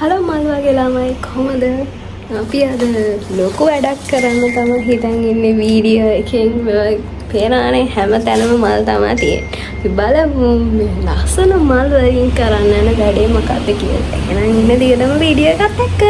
Hello මල් වගේ ළමයි කොහමද? අපි අද ලොකු වැඩක් කරන්න තමයි හිතන් ඉන්නේ වීඩියෝ එකෙන්. පේනානේ හැම තැනම මල් තමයි තියෙන්නේ. අපි බලමු මේ ලස්සන මල් වලින් කරන්න යන වැඩේ මොකක්ද කියලා. එහෙනම් ඉන්න දිගටම වීඩියෝ එකත් එක්ක.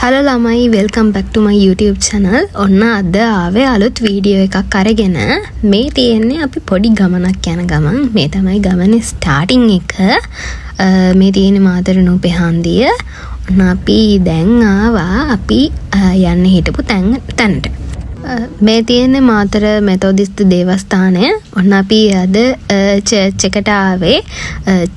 හලෝ ළමයි, වෙල්කම් බැක් ටු මයි YouTube channel. ඔන්න අද ආවේ අලුත් වීඩියෝ එකක් අරගෙන. මේ තියෙන්නේ අපි පොඩි ගමනක් යන ගමන්. මේ තමයි ගමනේ ස්ටාර්ටින් එක. මේ තියෙන්නේ මාතර නූපේ හන්දිය. ඔන්න අපි දැන් ආවා අපි යන්න හිටපු තැනට. මේ තියෙන්නේ මාතර මෙතෝදිස්ත දේවස්ථානය. ඔන්න අපි අද චර්ච් එකට ආවේ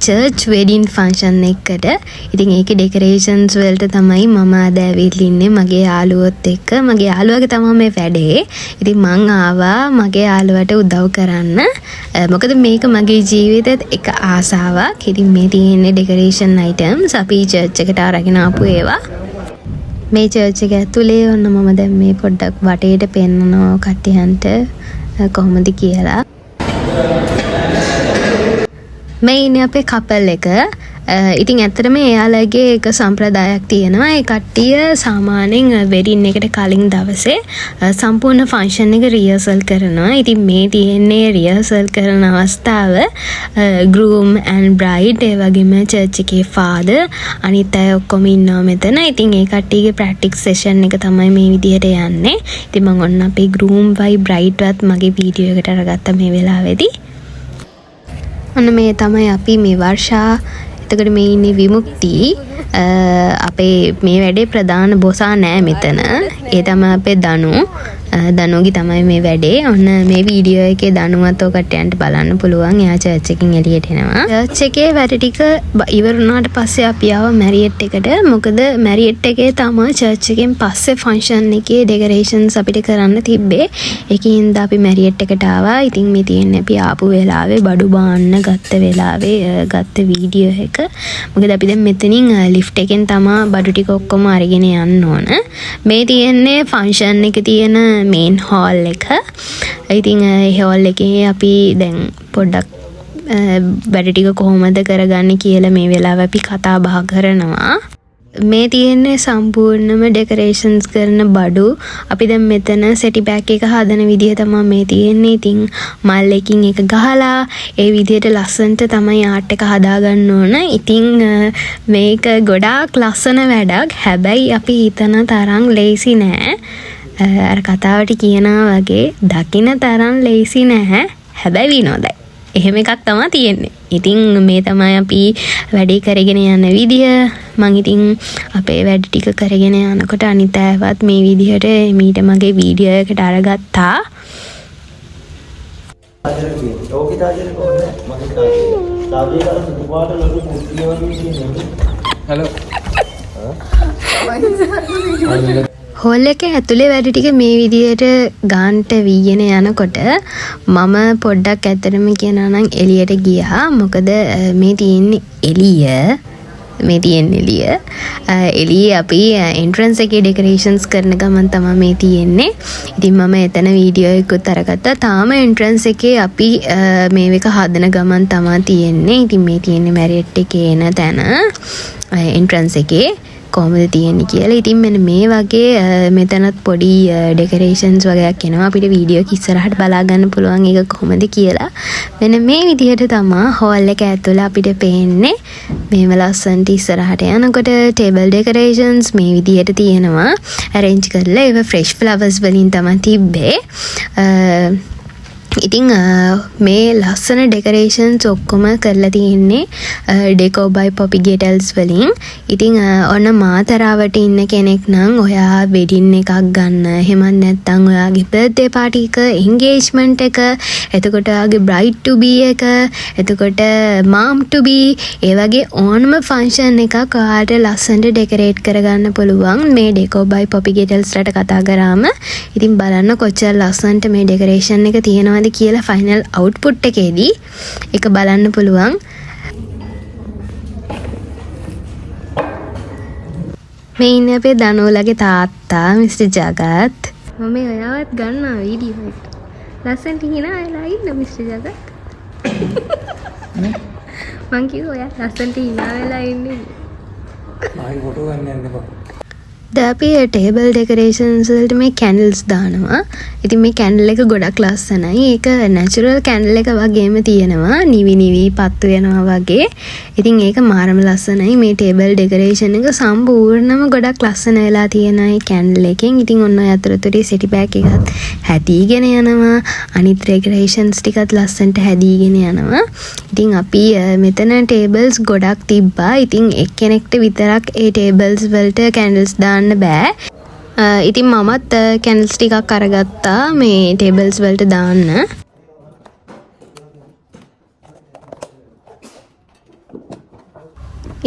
චර්ච් වෙඩින් ෆන්ක්ෂන් එකකට. ඉතින් ඒකේ ඩෙකොරේෂන්ස් වලට තමයි මම අද ඇවිල්ලා ඉන්නේ මගේ යාළුවොත් එක්ක. මගේ යාළුවාගේ තමයි මේ වැඩේ. ඉතින් මං ආවා මගේ යාළුවට උදව් කරන්න. මොකද මේක මගේ ජීවිතේත් එක ආසාවක්. ඉතින් මේ තියෙන්නේ ඩෙකොරේෂන් අයිටම්ස් අපි චර්ච් එකට අරගෙන ආපු ඒවා. මේ චර්ච් එක ඇතුලේ ඔන්න මම දැන් මේ පොඩ්ඩක් වටේට පෙන්නනවා කට්ටියන්ට කොහොමද කියලා. මේ ඉන්නේ අපේ කපල් එක. ඉතින් ඇත්තටම එයාලගේ එක සම්ප්‍රදායක් තියෙනවා. ඒ කට්ටිය සාමාන්‍යයෙන් වෙඩින් එකට කලින් දවසේ සම්පූර්ණ ෆන්ක්ෂන් එක රිහර්සල් කරනවා. ඉතින් මේ තියෙන්නේ රිහර්සල් කරන අවස්ථාව groom and bride ඒ වගේම චර්ච් එකේ father අනිත් අය ඔක්කොම ඉන්නවා මෙතන. ඉතින් ඒ කට්ටියගේ ප්‍රැක්ටිස් සෙෂන් එක තමයි මේ විදිහට යන්නේ. ඉතින් මම ඔන්න අපේ groom වයි bride වත් මගේ වීඩියෝ එකට අරගත්තා මේ වෙලාවේදී. ඔන්න මේ තමයි අපි මේ වර්ෂා. එතකොට මේ ඉන්නේ විමුක්ති. අපේ මේ වැඩේ ප්‍රධාන බොසා නෑ මෙතන. ඒ තමයි අපේ දනු. දනුගේ තමයි මේ වැඩේ. ඔන්න මේ වීඩියෝ එකේ දනුවත් ඔකට යන්න බලන්න පුළුවන්. එයා චර්ච් එකකින් එළියට එනවා. චර්ච් එකේ වැඩ ටික ඉවර වුණාට පස්සේ අපි ආව මැරියට් එකට. මොකද මැරියට් එකේ තමයි චර්ච් එකෙන් පස්සේ ෆන්ක්ෂන් එකේ ඩෙකොරේෂන්ස් අපිට කරන්න තිබ්බේ. ඒකින්ද අපි මැරියට් එකට ආවා. ඉතින් මේ තියෙන්නේ අපි ආපු වෙලාවේ බඩු බාන්න ගත්ත වෙලාවේ ගත්ත වීඩියෝ එක. මොකද අපි දැන් මෙතනින් ලිෆ්ට් එකෙන් තමයි බඩු ටික ඔක්කොම අරගෙන යන්න ඕන. මේ තියෙන්නේ ෆන්ක්ෂන් එකේ තියෙන මේන් හෝල් එක. ඉතින් ඒ හෝල් එකේ අපි දැන් පොඩ්ඩක් වැඩ ටික කොහොමද කරගන්නේ කියලා මේ වෙලාව අපි කතා බහ කරනවා. මේ තියෙන්නේ සම්පූර්ණම ඩෙකොරේෂන්ස් කරන බඩු. අපි දැන් මෙතන සෙටි බෑග් එක හදන විදිය තමයි මේ තියෙන්නේ. ඉතින් මල් එකකින් එක ගහලා ඒ විදියට ලස්සනට තමයි ආර්ට් එක හදාගන්න ඕන. ඉතින් මේක ගොඩාක් ලස්සන වැඩක්. හැබැයි අපි හිතන තරම් ලේසි නෑ. අර කතාවට කියනවා වගේ දකින්න තරම් ලේසි නැහැ. හැබැයි විනෝදයි. එහෙම එකක් තමයි තියෙන්නේ. ඉතින් මේ තමයි අපි වැඩේ කරගෙන යන විදිය. මං ඉතින් අපේ වැඩ ටික කරගෙන යනකොට අනිත් අයවත් මේ විදිහට මීට මගේ වීඩියෝ එකට අරගත්තා. හලෝ හෝල් එකේ ඇතුලේ වැඩ ටික මේ විදිහට ගාන්ට වීගෙන යනකොට මම පොඩ්ඩක් ඇත්තටම කියනවා නම් එළියට ගියා. මොකද මේ තියෙන්නේ එළිය. එළියේ අපි එන්ට්‍රන්ස් එකේ ඩෙකොරේෂන්ස් කරන ගමන් තමයි මේ තියෙන්නේ. ඉතින් මම එතන වීඩියෝ එකකුත් අරගත්තා. තාම එන්ට්‍රන්ස් එකේ අපි මේ එක හදන ගමන් තමයි තියෙන්නේ. ඉතින් මේ තියෙන්නේ මැරියට් එකේ එන තැන එන්ට්‍රන්ස් එකේ කොහොමද තියෙන්නේ කියලා. ඉතින් මෙන්න මේ වගේ මෙතනත් පොඩි ඩෙකොරේෂන්ස් වගේක් එනවා. අපිට වීඩියෝ එක ඉස්සරහට බලා ගන්න පුළුවන් ඒක කොහොමද කියලා. මෙන්න මේ විදිහට තමයි හෝල් එක ඇතුළේ අපිට පේන්නේ. මේව ලස්සනට ඉස්සරහට යනකොට ටේබල් ඩෙකොරේෂන්ස් මේ විදිහට තියෙනවා. arrange කරලා ඒව fresh flowers වලින් තමයි තිබ්බේ. ඉතින් මේ ලස්සන ඩෙකොරේෂන්ස් ඔක්කොම කරලා තියෙන්නේ ඩෙකෝ බයි පොපි ගෙටල්ස් වලින්. ඉතින් ඔන්න මාතරාවට ඉන්න කෙනෙක් නම් ඔයා වෙඩින් එකක් ගන්න, එහෙමත් නැත්නම් ඔයාගේ බර්ත්ඩේ පාටි එක, එන්ගේජ්මන්ට් එක, එතකොට ඔයාගේ බ්‍රයිඩ් ටු බී එක, එතකොට මාම් ටු බී, ඒ වගේ ඕනම ෆන්ක්ෂන් එකක් ඔයාට ලස්සනට ඩෙකොරේට් කරගන්න පුළුවන් මේ ඩෙකෝ බයි පොපි ගෙටල්ස් වලට කතා කරාම. ඉතින් බලන්න කොච්චර ලස්සනට මේ ඩෙකොරේෂන් එක තියෙනවද කියලා ෆයිනල් අවුට්පුට් එකේදී ඒක බලන්න පුළුවන්. මේ ඉන්නේ අපේ දනෝලගේ තාත්තා මිස්ටර් ජගත්. මම ඔයාවත් ගන්නවා වීඩියෝ එක. ලස්සනට hina වෙලා ඉන්න මිස්ටර් ජගත්. මං කිව්වා ඔයා ලස්සනට hina වෙලා ඉන්නේ. ආයි ෆොටෝ ගන්න යන්න එපා. දැන් අපි ටේබල් ඩෙකරේෂන්ස් වලට මේ කැන්ඩල්ස් දානවා. ඉතින් මේ කැන්ඩල් එක ගොඩක් ලස්සනයි. ඒක නැචරල් කැන්ඩල් එක වගේම තියෙනවා. නිවි නිවි පත්තු වෙනවා වගේ. ඉතින් ඒක මාරම ලස්සනයි. මේ ටේබල් ඩෙකරේෂන් එක සම්පූර්ණම ගොඩක් ලස්සන වෙලා තියෙනවා මේ කැන්ඩල් එකෙන්. ඉතින් ඔන්න ඔය අතරතුරේ සෙටි බෑග් එකත් හැදීගෙන යනවා. අනිත් ඩෙකරේෂන්ස් ටිකත් ලස්සනට හැදීගෙන යනවා. ඉතින් අපි මෙතන ටේබල්ස් ගොඩක් තිබ්බා. ඉතින් එක්කෙනෙක්ට විතරක් ඒ ටේබල්ස් වලට කැන්ඩල්ස් දාන්න බෑ. ඉතින් මමත් කැන්ඩල්ස් ටිකක් අරගත්තා මේ ටේබල්ස් වලට දාන්න.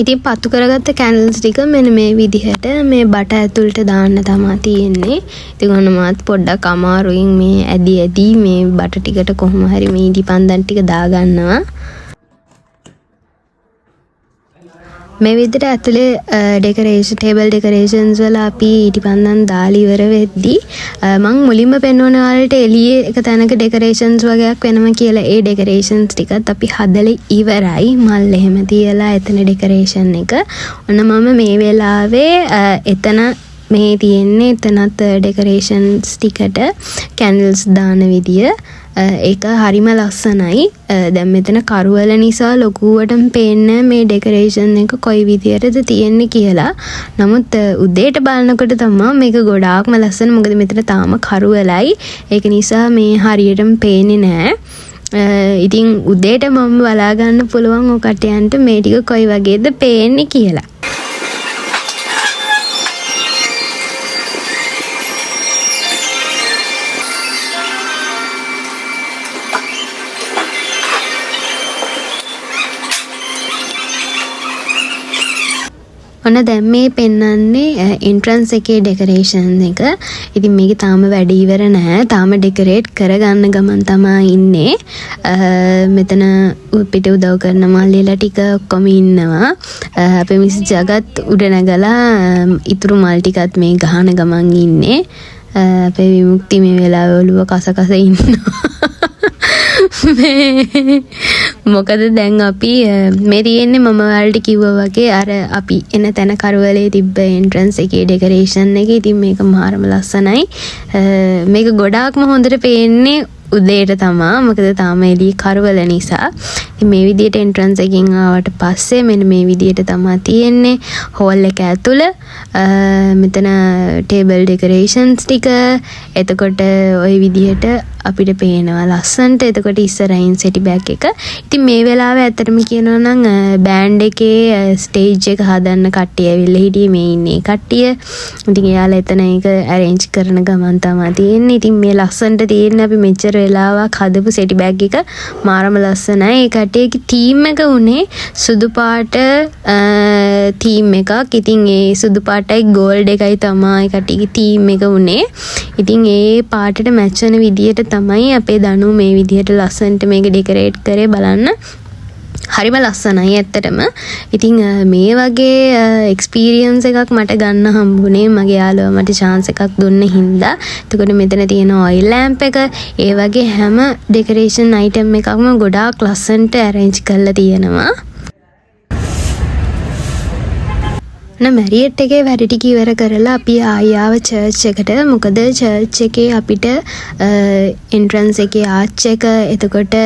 ඉතින් පත්තු කරගත්ත කැන්ඩල්ස් ටික මෙන්න මේ විදිහට මේ බට ඇතුළට දාන්න තමයි තියෙන්නේ. ඉතින් ඔන්න මාත් පොඩ්ඩක් අමාරුවෙන් මේ ඇදි මේ බට ටිකට කොහොම හරි මේ ඉටිපන්දන් ටික දාගන්නවා. මේ විදිහට ඇතුලේ ඩෙකරේෂන් ටේබල් ඩෙකරේෂන්ස් වල අපි ඉටිපන්දන් දාලා ඉවර වෙද්දී මම මුලින්ම පෙන්වන ඔයාලට එළියේ එක තැනක ඩෙකරේෂන්ස් වගේක් වෙනම කියලා ඒ ඩෙකරේෂන්ස් ටිකත් අපි හදලා ඉවරයි. මල් එහෙම තියලා එතන ඩෙකරේෂන් එක. ඔන්න මම මේ වෙලාවේ එතන මේ තියෙන්නේ එතනත් ඩෙකරේෂන්ස් ටිකට කැන්ඩල්ස් දාන විදිය. ඒක හරිම ලස්සනයි. දැන් මෙතන කරුවල නිසා ලොකුවටම පේන්නේ මේ ඩෙකරේෂන් එක කොයි විදියටද තියෙන්නේ කියලා. නමුත් උදේට බලනකොට තමයි මේක ගොඩාක්ම ලස්සන. මොකද මෙතන තාම කරුවලයි. ඒක නිසා මේ හරියටම පේන්නේ නැහැ. ඉතින් උදේට මම බලා ගන්න පුළුවන් ඔය කටයන්ට මේ ටික කොයි වගේද පේන්නේ කියලා. ඔන්න දැන් මේ පෙන්වන්නේ එන්ට්‍රන්ස් එකේ ඩෙකරේෂන් එක. ඉතින් මේක තාම වැඩ ඉවර නැහැ. තාම ඩෙකරේට් කරගන්න ගමන් තමයි ඉන්නේ. මෙතන පිට උදව් කරන මල්ලිලා ටික ඔක්කොම ඉන්නවා. අපේ මිස් ජගත් උඩ නැගලා ඉතුරු මල් ටිකත් මේ ගහන ගමන් ඉන්නේ. අපේ විමුක්ති මේ වෙලාවේ ඔළුව කස ඉන්නවා. මොකද දැන් අපි මේ තියෙන්නේ මම ඔයාලට කිව්වා වගේ අර අපි එන තැන කරවලේ තිබ්බ එන්ට්‍රන්ස් එකේ ඩෙකරේෂන් එක. ඉතින් මේක මාරම ලස්සනයි. මේක ගොඩාක්ම හොඳට පේන්නේ උදේට තමයි. මොකද තාම එළිය කරවල නිසා. ඉතින් මේ විදිහට එන්ට්‍රන්ස් එකකින් ආවට පස්සේ මෙන්න මේ විදිහට තමයි තියෙන්නේ හෝල් එක ඇතුළ. මෙතන ටේබල් ඩෙකරේෂන්ස් ටික. එතකොට ওই විදිහට අපිට පේනවා ලස්සන්ට. එතකොට ඉස්සරහින් සෙටි බෑග් එක. ඉතින් මේ වෙලාවේ ඇත්තටම කියනවා නම් බෑන්ඩ් එකේ ස්ටේජ් එක හදන්න කට්ටිය ඇවිල්ලා හිටියේ මේ ඉන්නේ කට්ටිය. ඉතින් එයාලා එතන ඒක arrange කරන ගමන් තමයි තියෙන්නේ. ඉතින් මේ ලස්සන්ට තියෙන්නේ අපි මෙච්චර වෙලාවක් හදපු සෙටි බෑග් එක මාරම ලස්සනයි. ඒ කට්ටියගේ තීම් එක උනේ සුදු පාට තීම් එකක්. ඉතින් ඒ සුදු පාටයි ගෝල්ඩ් එකයි තමයි කට්ටියගේ තීම් එක උනේ. ඉතින් ඒ පාටට මැච් වෙන විදියට තමයි අපේ දනු මේ විදිහට ලස්සනට මේක ඩෙකරේට් කරේ. බලන්න හරිම ලස්සනයි ඇත්තටම. ඉතින් මේ වගේ එක්ස්පීරියන්ස් එකක් මට ගන්න හම්බුනේ මගේ යාළුවා මට chance එකක් දුන්න හින්දා. එතකොට මෙතන තියෙන ඔයිල් ලැම්ප් එක ඒ වගේ හැම ඩෙකරේෂන් අයිටම් එකක්ම ගොඩාක් ලස්සනට arrange කරලා තියෙනවා. මැරියට් එකේ වැඩ ටික ඉවර කරලා අපි ආව චර්ච් එකට. මොකද චර්ච් එකේ අපිට එන්ට්‍රන්ස් එකේ ආච් එක, එතකොට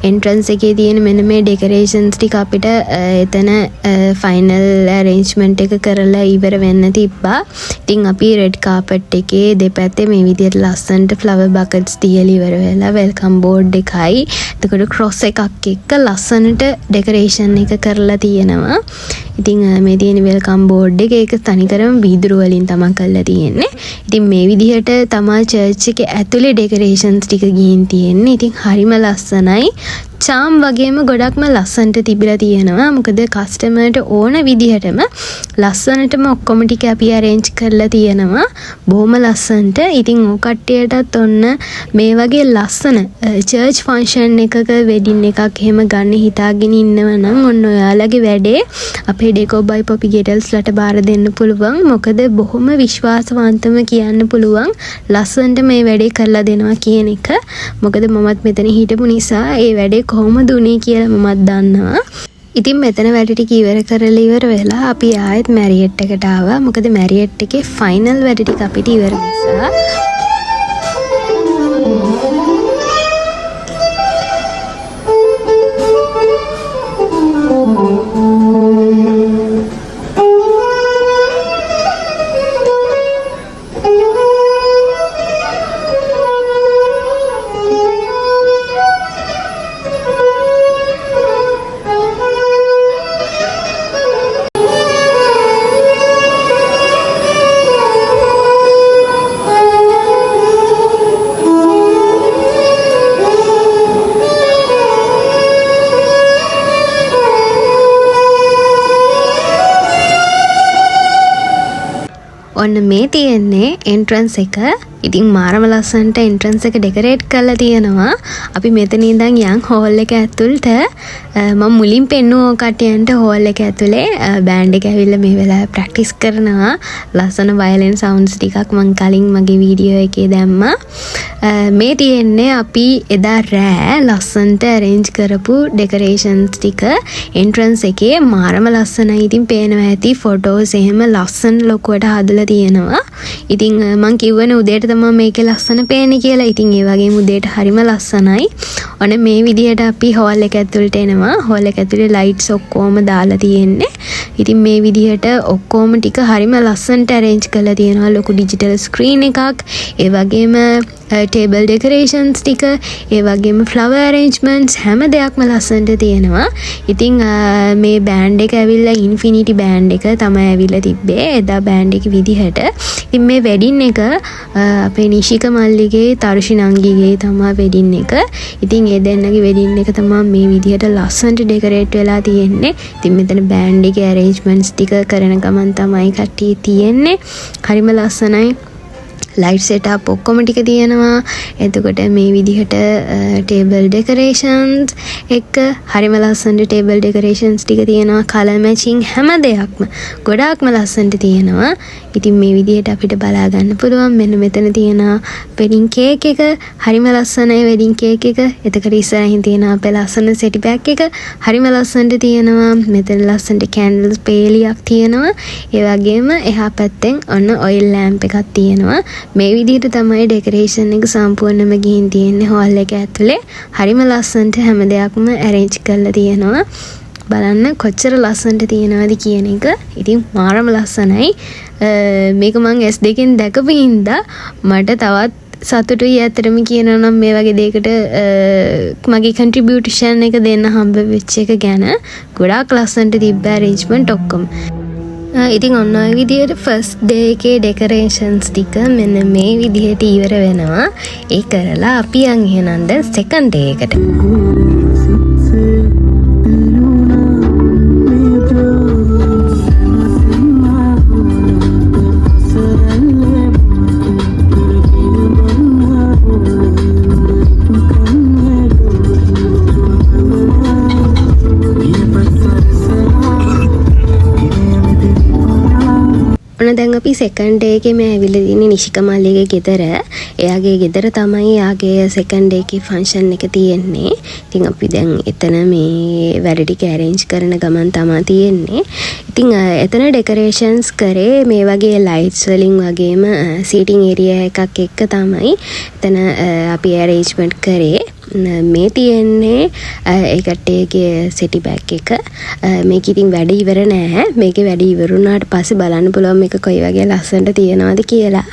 එන්ට්‍රන්ස් එකේ තියෙන මෙන්න මේ ඩෙකරේෂන්ස් ටික අපිට එතන ෆයිනල් අරේන්ජ්මන්ට් එක කරලා ඉවර වෙන්න තිබ්බා. ඉතින් අපි රෙඩ් කාපට් එකේ දෙපැත්තේ මේ විදිහට ලස්සනට ෆ්ලවර් බකට්ස් තියලා ඉවර වෙලා වෙල්කම් බෝඩ් එකයි එතකොට ක්‍රොස් එකක් එක්ක ලස්සනට ඩෙකරේෂන් එක කරලා තියෙනවා. ඉතින් මේ තියෙන වෙල්කම් බෝඩ් එක ඒක තනිකරම වීදුරු වලින් තමයි කරලා තියෙන්නේ. ඉතින් මේ විදිහට තමයි චර්ච් එකේ ඇතුලේ ඩෙකරේෂන්ස් ටික ගිහින් තියෙන්නේ. ඉතින් හරිම ලස්සනයි. චාම් වගේම ගොඩක්ම ලස්සනට තිබිලා තියෙනවා. මොකද කස්ටමර්ට ඕන විදිහටම ලස්සනටම ඔක්කොම ටික අපි arrange කරලා තියෙනවා. බොහොම ලස්සනට. ඉතින් ඕ කට්ටියටත් ඔන්න මේ වගේ ලස්සන church function එකක wedding එකක් එහෙම ගන්න හිතාගෙන ඉන්නව නම් ඔන්න ඔයාලගේ වැඩේ අපේ Deco by Poppy Gatels ලට බාර දෙන්න පුළුවන්. මොකද බොහොම විශ්වාසවන්තව කියන්න පුළුවන් ලස්සනට මේ වැඩේ කරලා දෙනවා කියන එක. මොකද මමත් මෙතන හිටපු නිසා ඒ වැඩේ කොහොමද උනේ කියලා මමත් දන්නවා. ඉතින් මෙතන වැඩ ටික ඉවර කරලා ඉවර වෙලා අපි ආයෙත් මැරියට් එකට ආවා. මොකද මැරියට් එකේ ෆයිනල් වැඩ ටික අපිට ඉවර නිසා ඔන්න මේ තියෙන්නේ එන්ට්‍රන්ස් එක. ඉතින් මාරම ලස්සනට එන්ට්‍රන්ස් එක ඩෙකොරේට් කරලා තියෙනවා. අපි මෙතන ඉඳන් යන් හෝල් එක ඇතුළට මම මුලින් පෙන්නුවා කට්ටියන්ට හෝල් එක ඇතුලේ බෑන්ඩ් එක ඇවිල්ලා මේ වෙලාවේ ප්‍රැක්ටිස් කරනවා. ලස්සන වයලින් සවුන්ඩ්ස් ටිකක් මම කලින් මගේ වීඩියෝ එකේ දැම්මා. මේ තියෙන්නේ අපි එදා රෑ ලස්සනට arrange කරපු ඩෙකොරේෂන්ස් ටික එන්ට්‍රන්ස් එකේ. මාරම ලස්සනයි. ඉතින් පේනවා ඇති ෆොටෝස් එහෙම ලස්සන ලොකුවට හදලා තියෙනවා. ඉතින් මම කිව්වනේ උදේට තමයි මේකේ ලස්සන පේන්නේ කියලා. ඉතින් ඒ වගේම උදේට හරිම ලස්සනයි. ඔන්න මේ විදිහට අපි හෝල් එක ඇතුළට එනවා. හෝල් එක ඇතුලේ ලයිට්ස් ඔක්කොම දාලා තියෙන්නේ. ඉතින් මේ විදිහට ඔක්කොම ටික හරිම ලස්සනට arrange කරලා තියෙනවා. ලොකු ඩිජිටල් ස්ක්‍රීන් එකක්. ඒ වගේම ටේබල් ඩෙකොරේෂන්ස් ටික, ඒ වගේම ෆ්ලවර් අරේන්ජ්මන්ට්ස් හැම දෙයක්ම ලස්සනට තියෙනවා. ඉතින් මේ බෑන්ඩ් එක ඇවිල්ලා ඉන්ෆිනිටි බෑන්ඩ් එක තමයි ඇවිල්ලා තිබ්බේ එදා බෑන්ඩ් එක විදිහට. ඉතින් මේ වෙඩින් එක අපේ නිශික මල්ලිගේ තරුෂි නංගිගේ තමයි වෙඩින් එක. ඉතින් ඒ දෙන්නගේ වෙඩින් එක තමයි මේ විදිහට ලස්සනට ඩෙකොරේට් වෙලා තියෙන්නේ. ඉතින් මෙතන බෑන්ඩ් එකේ අරේන්ජ්මන්ට්ස් ටික කරන ගමන් තමයි කට්ටිය තියෙන්නේ. හරිම ලස්සනයි. ලයිට් සෙටප් ඔක්කොම ටික තියෙනවා. එතකොට මේ විදිහට ටේබල් ඩෙකොරේෂන්ස් එක හරිම ලස්සනට ටේබල් ඩෙකොරේෂන්ස් ටික තියෙනවා. කලර් මැචින් හැම දෙයක්ම ගොඩාක්ම ලස්සනට තියෙනවා. ඉතින් මේ විදිහට අපිට බලා ගන්න පුළුවන්. මෙන්න මෙතන තියෙනවා වෙඩින් කේක් එක. හරිම ලස්සනයි වෙඩින් කේක් එක. එතකොට ඉස්සරහින් තියෙනවා අපේ ලස්සන සෙටි බෑග් එක. හරිම ලස්සනට තියෙනවා. මෙතන ලස්සනට කැන්ඩල්ස් පේලියක් තියෙනවා. ඒ වගේම එහා පැත්තෙන් ඔන්න ඔයිල් ලෑම්ප් එකක් තියෙනවා. මේ විදිහට තමයි ඩෙකොරේෂන් එක සම්පූර්ණයෙන්ම ගිහින් තියෙන්නේ හෝල් එක ඇතුලේ. හරිම ලස්සනට හැම දෙයක්ම arrange කරලා තියෙනවා. බලන්න කොච්චර ලස්සනට තියෙනවද කියන එක. ඉතින් මාරම ලස්සනයි. මේක මම S2කින් දැකපු හින්දා මට තවත් සතුටුයි ඇත්තටම කියනවා නම් මේ වගේ දෙයකට මගේ contribution එක දෙන්න හම්බ වෙච්ච එක ගැන. ගොඩාක් ලස්සනට තිබ්බ arrangement ඔක්කොම. ඉතින් ඔන්න ඔය විදිහට ෆස්ට් ඩේ එකේ ඩෙකොරේෂන්ස් ටික මෙන්න මේ විදිහට ඉවර වෙනවා. ඒ කරලා අපි යන් එහෙනම් දැන් සෙකන්ඩ් ඩේ එකට. දැන් අපි සෙකන්ඩ් ඩේ එකේ මේ ඇවිල්ලා ඉන්නේ නිශික මල්ලිගේ ගෙදර. එයාගේ ගෙදර තමයි යාගේ සෙකන්ඩ් ඩේ එකේ ෆන්ක්ෂන් එක තියෙන්නේ. ඉතින් අපි දැන් එතන මේ වැඩ ටික arrange කරන ගමන් තමයි තියෙන්නේ. ඉතින් එතන ඩෙකොරේෂන්ස් කරේ මේ වගේ ලයිට්ස් වලින් වගේම සීටින් ඒරියා එකක් එක්ක තමයි එතන අපි arrangement කරේ. මේ තියෙන්නේ ඒ කට්ටියගේ සෙටි බෑග් එක. මේක ඉතින් වැඩ ඉවර නෑ. මේකේ වැඩ ඉවර වුණාට පස්සේ බලන්න පුළුවන් මේක කොයි වගේ ලස්සනට තියෙනවද කියලා.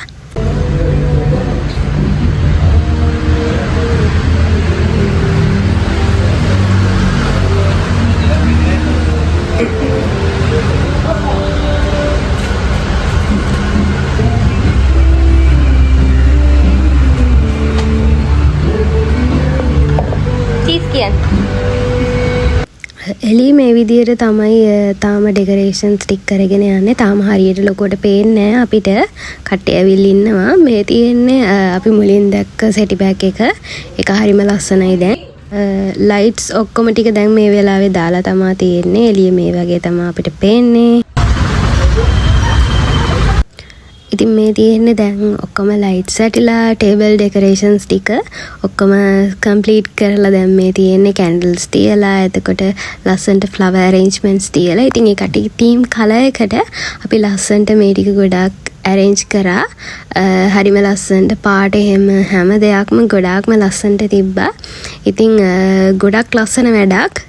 Cheese එළිය මේ විදිහට තමයි තාම ඩෙකරේෂන්ස් ටික් කරගෙන යන්නේ. තාම හරියට ලොකුවට පේන්නේ නැහැ අපිට. කට්ටිය ඇවිල්ලා ඉන්නවා. මේ තියෙන්නේ අපි මුලින් දැක්ක සෙටි බෑග් එක. ඒක හරිම ලස්සනයි දැන්. ලයිට්ස් ඔක්කොම ටික දැන් මේ වෙලාවේ දාලා තමයි තියෙන්නේ. එළිය මේ වගේ තමයි අපිට පේන්නේ. ඉතින් මේ තියෙන්නේ දැන් ඔක්කොම ලයිට්ස් ඇටිලා ටේබල් ඩෙකරේෂන්ස් ටික ඔක්කොම කම්ප්ලීට් කරලා දැන් මේ තියෙන්නේ කැන්ඩල්ස් තියලා එතකොට ලස්සනට ෆ්ලවර් අරේන්ජ්මන්ට්ස් තියලා ඉතින් ඒ කටි තීම් කලර් එකට අපි ලස්සනට මේ ටික ගොඩක් arrange කරා හරිම ලස්සනට පාට එහෙම හැම දෙයක්ම ගොඩාක්ම ලස්සනට තිබ්බා. ඉතින් ගොඩක් ලස්සන වැඩක්.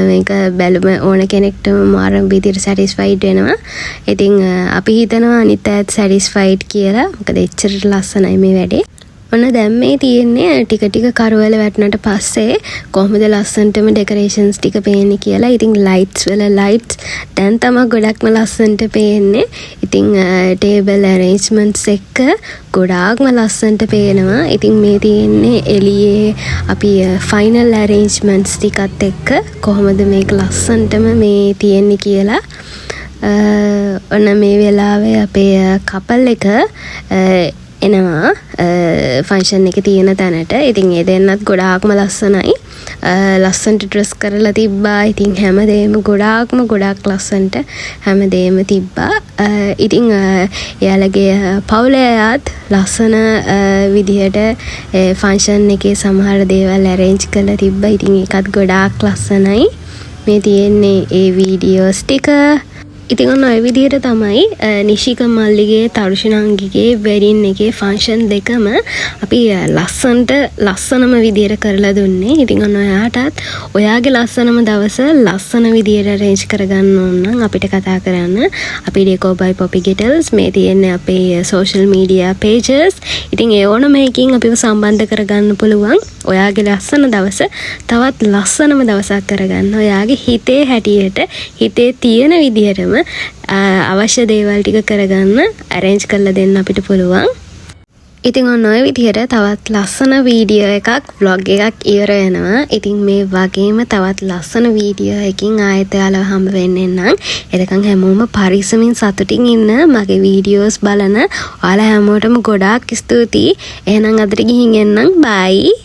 මේක බැලුම ඕන කෙනෙක්ටම මාරම විදිහට satisfied වෙනවා. ඉතින් අපි හිතනවා අනිත් අයත් satisfied කියලා. මොකද එච්චර ලස්සනයි මේ වැඩේ. ඔන්න දැන් මේ තියෙන්නේ ටික ටික කරවල වැටුණට පස්සේ කොහොමද ලස්සනටම ඩෙකරේෂන්ස් ටික පේන්නේ කියලා. ඉතින් ලයිට්ස් වල ලයිට්ස් දැන් තමයි ගොඩක්ම ලස්සනට පේන්නේ. ඉතින් ටේබල් අරේන්ජ්මන්ට්ස් එක ගොඩාක්ම ලස්සනට පේනවා. ඉතින් මේ තියෙන්නේ එළියේ අපි ෆයිනල් අරේන්ජ්මන්ට්ස් ටිකත් එක්ක කොහොමද මේක ලස්සනටම මේ තියෙන්නේ කියලා. ඔන්න මේ වෙලාවේ අපේ කපල් එක එනවා ෆන්ක්ෂන් එක තියෙන තැනට. ඉතින් ඒ දෙන්නත් ගොඩාක්ම ලස්සනයි. ලස්සනට ඩ්‍රෙස් කරලා තිබ්බා. ඉතින් හැමදේම ගොඩක් ලස්සනට හැමදේම තිබ්බා. ඉතින් එයාලගේ පවුලේ අයත් ලස්සන විදිහට ෆන්ක්ෂන් එකේ සමහර දේවල් arrange කරලා තිබ්බා. ඉතින් ඒකත් ගොඩාක් ලස්සනයි. මේ තියෙන්නේ ඒ වීඩියෝස් ටික. ඉතින් ඔන්න ඔය විදිහට තමයි නිශික මල්ලිගේ තරුෂිනාංගිගේ වෙඩින් එකේ ෆන්ක්ෂන් දෙකම අපි ලස්සනම විදිහට කරලා දුන්නේ. ඉතින් ඔන්න ඔයාටත් ඔයාගේ ලස්සනම දවස ලස්සන විදිහට arrange කරගන්න ඕන නම් අපිට කතා කරන්න. අපි Deco by Poppy Kettles මේ තියෙන්නේ අපේ social media pages. ඉතින් ඒ ඕන මේකින් අපිව සම්බන්ධ කරගන්න පුළුවන්. ඔයාගේ ලස්සන දවස තවත් ලස්සනම දවසක් කරගන්න. ඔයාගේ හිතේ හැටියට හිතේ තියෙන විදිහටම අවශ්‍ය දේවල් ටික කරගන්න arrange කරලා දෙන්න අපිට පුළුවන්. ඉතින් ඔන්න ඔය විදිහට තවත් ලස්සන වීඩියෝ එකක් vlog එකක් ඉවර වෙනවා. ඉතින් මේ වගේම තවත් ලස්සන වීඩියෝ එකකින් ආයෙත් ඔයාලව හම්බ වෙන්නේ නම් එතකන් හැමෝම පරිස්සමින් සතුටින් ඉන්න. මගේ වීඩියෝස් බලන ඔයාලා හැමෝටම ගොඩාක් ස්තුතියි. එහෙනම් අදට ගිහින් එන්නම්. bye.